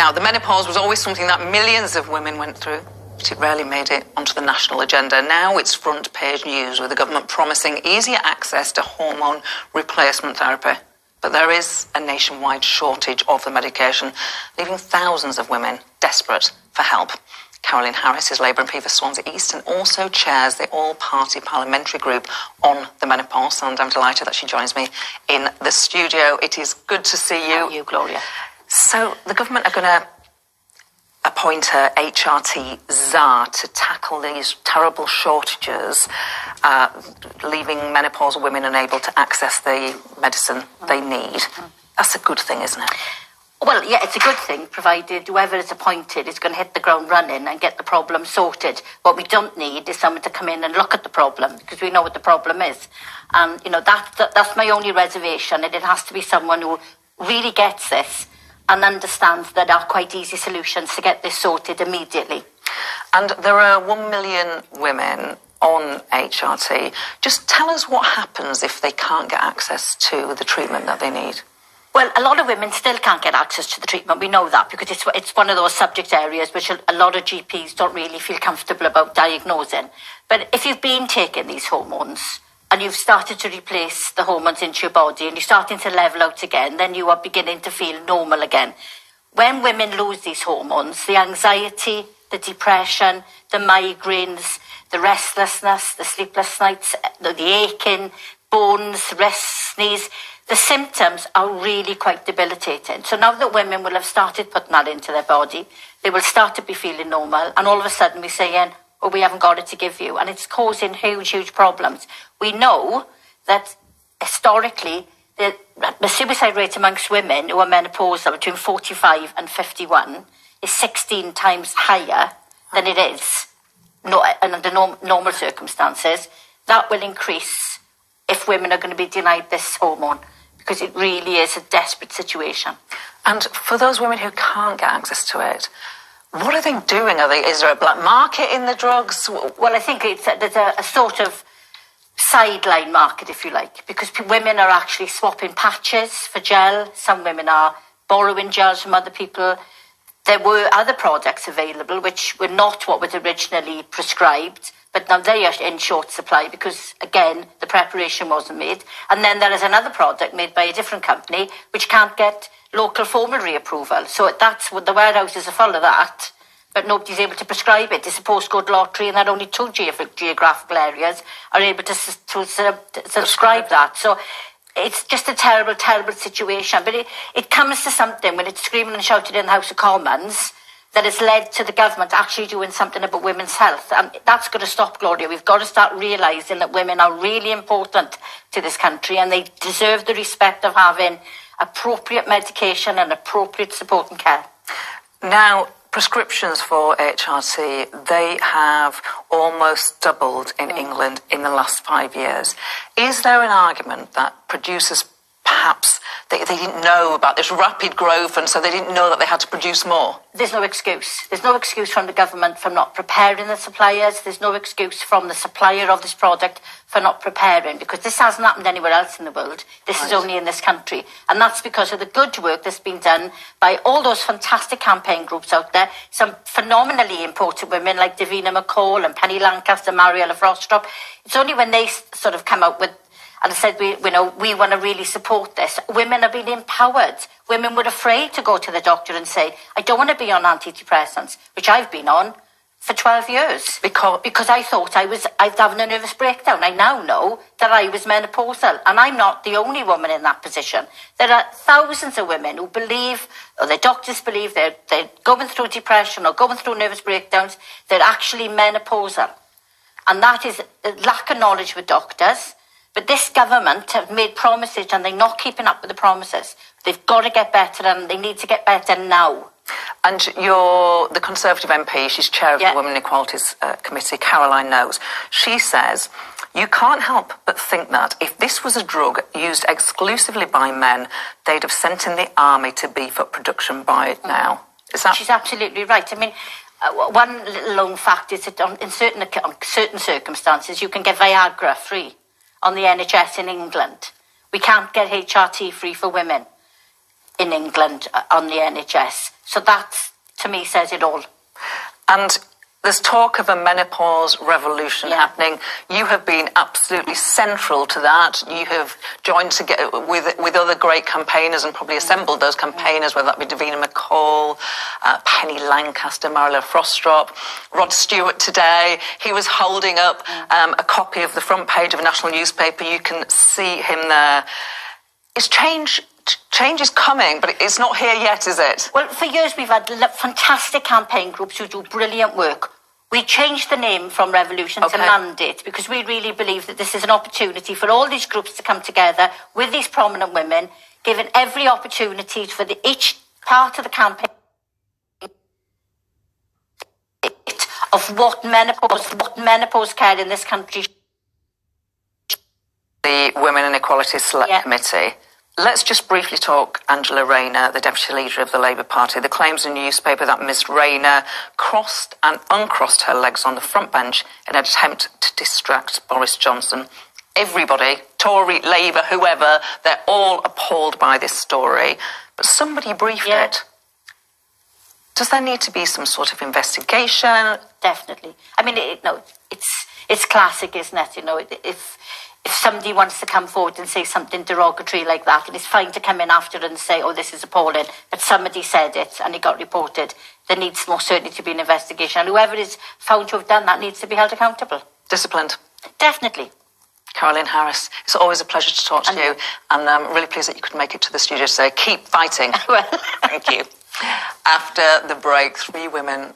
Now, the menopause was always something that millions of women went through, but it rarely made it onto the national agenda. Now it's front page news with the government promising easier access to hormone replacement therapy. But there is a nationwide shortage of the medication, leaving thousands of women desperate for help. Carolyn Harris is Labour MP for Swansea East and also chairs the all-party parliamentary group on the menopause, and I'm delighted that she joins me in the studio. It is good to see you. Thank you, Gloria. So the government are going to appoint a HRT czar to tackle these terrible shortages, leaving menopausal women unable to access the medicine they need. That's a good thing, isn't it? Well, yeah, it's a good thing, provided whoever is appointed is going to hit the ground running and get the problem sorted. What we don't need is someone to come in and look at the problem, because we know what the problem is. And, you know, that's my only reservation, and it has to be someone who really gets this and understands that there are quite easy solutions to get this sorted immediately. And there are 1 million women on HRT. Just tell us what happens if they can't get access to the treatment that they need. Well, a lot of women still can't get access to the treatment. We know that because it's one of those subject areas which a lot of GPs don't really feel comfortable about diagnosing. But if you've been taking these hormones and you've started to replace the hormones into your body and you're starting to level out again, then you are beginning to feel normal again. When women lose these hormones, the anxiety, the depression, the migraines, the restlessness, the sleepless nights, the aching, bones, wrists, knees, the symptoms are really quite debilitating. So now that women will have started putting that into their body, they will start to be feeling normal, and all of a sudden we're saying, oh, we haven't got it to give you. And it's causing huge, huge problems. We know that historically, the suicide rate amongst women who are menopausal between 45 and 51 is 16 times higher than it is under normal circumstances. That will increase if women are going to be denied this hormone, because it really is a desperate situation. And for those women who can't get access to it, what are they doing? Is there a black market in the drugs? Well, I think there's a sort of sideline market, if you like, because women are actually swapping patches for gel. Some women are borrowing gels from other people. There were other products available which were not what was originally prescribed, but now they are in short supply because, again, the preparation wasn't made. And then there is another product made by a different company which can't get local formulary approval. So that's what the warehouses are full of that, but nobody's able to prescribe it. It's a postcode lottery, and that only 2 geographical areas are able to subscribe that. So it's just a terrible, terrible situation. But it comes to something when it's screaming and shouted in the House of Commons that has led to the government actually doing something about women's health. And that's going to stop, Gloria. We've got to start realising that women are really important to this country, and they deserve the respect of having appropriate medication and appropriate support and care. Now, prescriptions for HRT, they have almost doubled in England in the last 5 years. Is there an argument that producers perhaps they didn't know about this rapid growth, and so they didn't know that they had to produce more? There's no excuse. There's no excuse from the government for not preparing the suppliers. There's no excuse from the supplier of this product for not preparing, because this hasn't happened anywhere else in the world. This is only in this country. And that's because of the good work that's been done by all those fantastic campaign groups out there, some phenomenally important women like Davina McCall and Penny Lancaster, Mariella Frostrop. It's only when they sort of come out with and said, we want to really support this. Women have been empowered. Women were afraid to go to the doctor and say, I don't want to be on antidepressants, which I've been on for 12 years. Because I thought I was having a nervous breakdown. I now know that I was menopausal, and I'm not the only woman in that position. There are thousands of women who believe, or their doctors believe, they're going through depression or going through nervous breakdowns. They're actually menopausal. And that is a lack of knowledge with doctors. But this government have made promises and they're not keeping up with the promises. They've got to get better, and they need to get better now. And you're the Conservative MP, she's chair of the Women Equalities Committee, Carolyn knows. She says, you can't help but think that if this was a drug used exclusively by men, they'd have sent in the army to beef up production by now. Is that... She's absolutely right. I mean, one little known fact is that in certain circumstances, you can get Viagra free on the NHS in England. We can't get HRT free for women. in England on the NHS. So that, to me, says it all. And there's talk of a menopause revolution happening. You have been absolutely central to that. You have joined together with other great campaigners and probably assembled those campaigners, whether that be Davina McCall, Penny Lancaster, Marilla Frostrop, Rod Stewart today. He was holding up a copy of the front page of a national newspaper. You can see him there. Is change is coming, but it's not here yet, is it? Well, for years we've had fantastic campaign groups who do brilliant work. We changed the name from Revolution to Mandate because we really believe that this is an opportunity for all these groups to come together with these prominent women, given every opportunity for each part of the campaign of what menopause care in this country. The Women and Equality Select Committee. Let's just briefly talk Angela Rayner, the Deputy Leader of the Labour Party. The claims in the newspaper that Ms Rayner crossed and uncrossed her legs on the front bench in an attempt to distract Boris Johnson. Everybody, Tory, Labour, whoever, they're all appalled by this story. But somebody briefed it. Does there need to be some sort of investigation? Definitely. I mean, it's classic, isn't it? You know, if somebody wants to come forward and say something derogatory like that, and it's fine to come in after and say, oh, this is appalling, but somebody said it and it got reported, there needs most certainly to be an investigation. And whoever is found to have done that needs to be held accountable. Disciplined. Definitely. Carolyn Harris, it's always a pleasure to talk to you, and I'm really pleased that you could make it to the studio today. Keep fighting. Well, thank you. After the break, 3 women